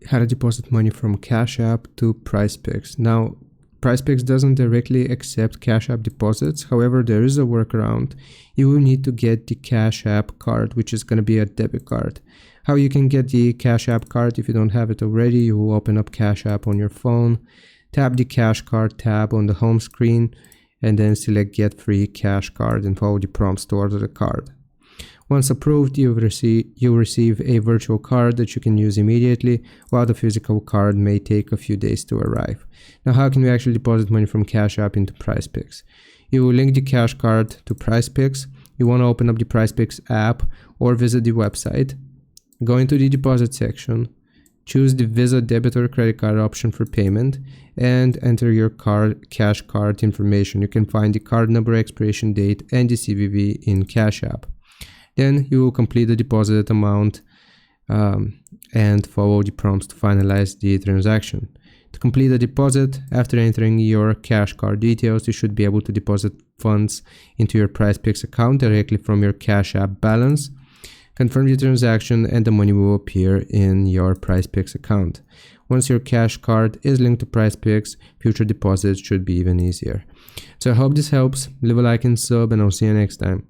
how to deposit money from Cash App to Prizepicks. Now, Prizepicks doesn't directly accept Cash App deposits. However, there is a workaround. You will need to get the Cash App card, which is going to be a debit card. How you can get the Cash App card if you don't have it already, you will open up Cash App on your phone, tap the Cash Card tab on the home screen, and then select Get Free Cash Card and follow the prompts to order the card. Once approved, you'll receive a virtual card that you can use immediately, while the physical card may take a few days to arrive. Now, how can we actually deposit money from Cash App into Prizepicks? You will link the Cash Card to Prizepicks. You want to open up the Prizepicks app or visit the website. Go into the deposit section, choose the Visa debit or credit card option for payment, and enter your Cash Card information. You can find the card number, expiration date, and the CVV in Cash App. Then you will complete the deposited amount and follow the prompts to finalize the transaction. To complete the deposit, after entering your Cash Card details, you should be able to deposit funds into your Prizepicks account directly from your Cash App balance. Confirm the transaction and the money will appear in your Prizepicks account. Once your Cash Card is linked to Prizepicks, future deposits should be even easier. So I hope this helps. Leave a like and sub, and I'll see you next time.